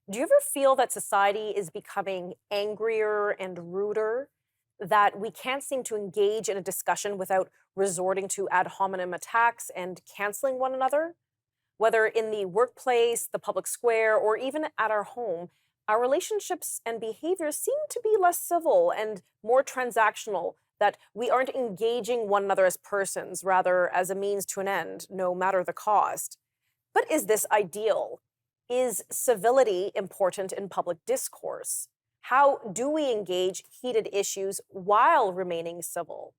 Do you ever feel that society is becoming angrier and ruder? That we can't seem to engage in a discussion without resorting to ad hominem attacks and canceling one another? Whether in the workplace, the public square, or even at our home, our relationships and behaviors seem to be less civil and more transactional, that we aren't engaging one another as persons, rather as a means to an end, no matter the cost. But is this ideal? Is civility important in public discourse? How do we engage heated issues while remaining civil?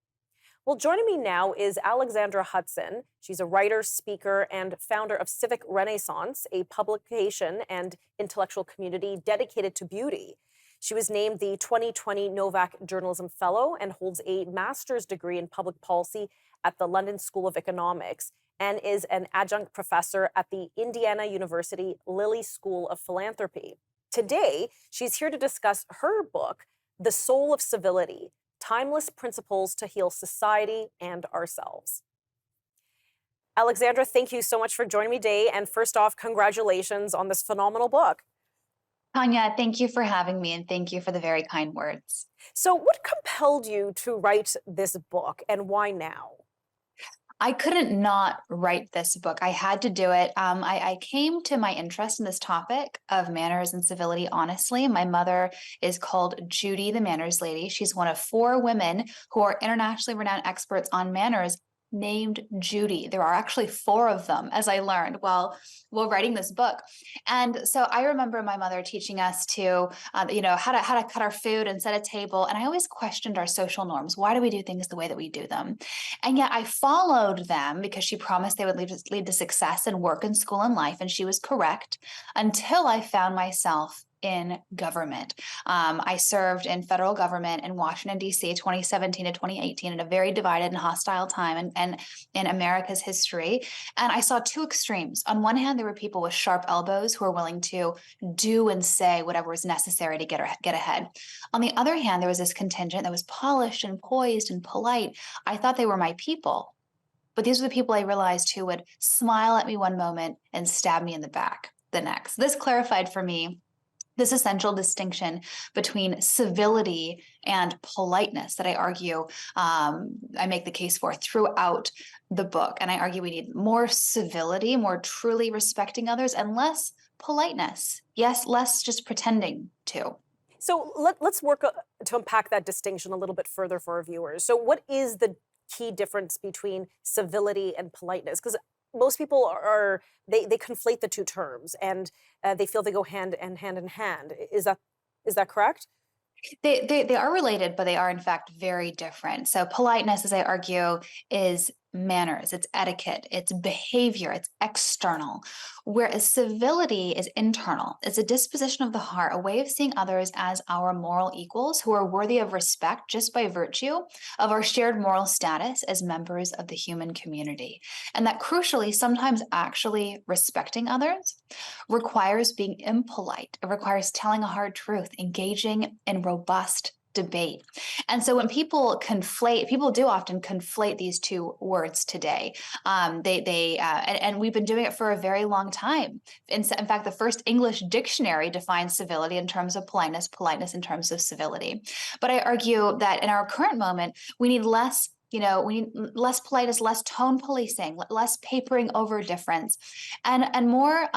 Well, joining me now is Alexandra Hudson. She's a writer, speaker, and founder of Civic Renaissance, a publication and intellectual community dedicated to beauty. She was named the 2020 Novak Journalism Fellow and holds a master's degree in public policy at the London School of Economics and is an adjunct professor at the Indiana University Lilly School of Philanthropy. Today, she's here to discuss her book, The Soul of Civility: Timeless Principles to Heal Society and Ourselves. Alexandra, thank you so much for joining me today. And first off, congratulations on this phenomenal book. Tanya, thank you for having me and thank you for the very kind words. So, what compelled you to write this book and why now? I couldn't not write this book. I had to do it. I came to my interest in this topic of manners and civility, honestly. My mother is called Judy, the Manners Lady. She's one of four women who are internationally renowned experts on manners named Judy. There are actually four of them, as I learned while writing this book. And so I remember my mother teaching us to, how to cut our food and set a table. And I always questioned our social norms. Why do we do things the way that we do them? And yet I followed them because she promised they would lead to success in work and school and life. And she was correct until I found myself in government. I served in federal government in Washington, D.C., 2017 to 2018, in a very divided and hostile time and in America's history. And I saw two extremes. On one hand, there were people with sharp elbows who were willing to do and say whatever was necessary to get ahead. On the other hand, there was this contingent that was polished and poised and polite. I thought they were my people. But these were the people I realized who would smile at me one moment and stab me in the back the next. This clarified for me this essential distinction between civility and politeness that I argue, I make the case for throughout the book. And I argue we need more civility, more truly respecting others, and less politeness. Yes, less just pretending to. So, let's work to unpack that distinction a little bit further for our viewers. So, what is the key difference between civility and politeness? Because most people they conflate the two terms, and they feel they go hand in hand. Is that correct? They are related, but they are in fact very different. So politeness, as I argue, is manners, it's etiquette, it's behavior, it's external. Whereas civility is internal. It's a disposition of the heart, a way of seeing others as our moral equals who are worthy of respect just by virtue of our shared moral status as members of the human community. And that crucially, sometimes actually respecting others requires being impolite. It requires telling a hard truth, engaging in robust debate. And so when people do often conflate these two words today. And we've been doing it for a very long time. In fact, the first English dictionary defines civility in terms of politeness, politeness in terms of civility. But I argue that in our current moment, we need less we need less politeness, less tone policing, less papering over difference, and more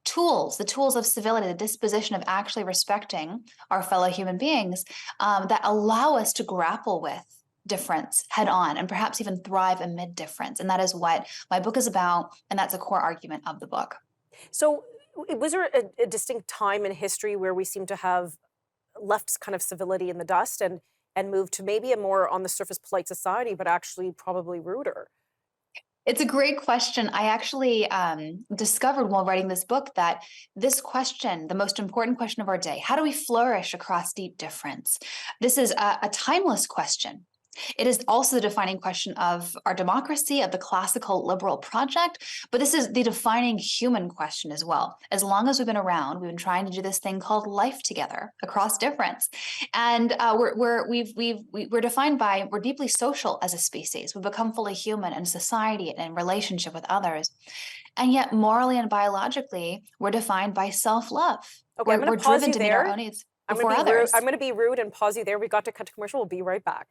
tools, the tools of civility, the disposition of actually respecting our fellow human beings that allow us to grapple with difference head on and perhaps even thrive amid difference. And that is what my book is about. And that's a core argument of the book. So, was there a distinct time in history where we seem to have left kind of civility in the dust and moved to maybe a more on the surface polite society, but actually probably ruder? It's a great question. I actually discovered while writing this book that this question, the most important question of our day, how do we flourish across deep difference? This is a timeless question. It is also the defining question of our democracy, of the classical liberal project, but this is the defining human question as well. As long as we've been around, we've been trying to do this thing called life together across difference, and we're defined by, we're deeply social as a species. We've become fully human in society and in relationship with others, and yet morally and biologically, we're defined by self-love. Okay, I'm going We're to pause driven you to meet our there. own needs I'm going before to be rude. others. I'm going to be rude and pause you there. We got to cut to commercial. We'll be right back.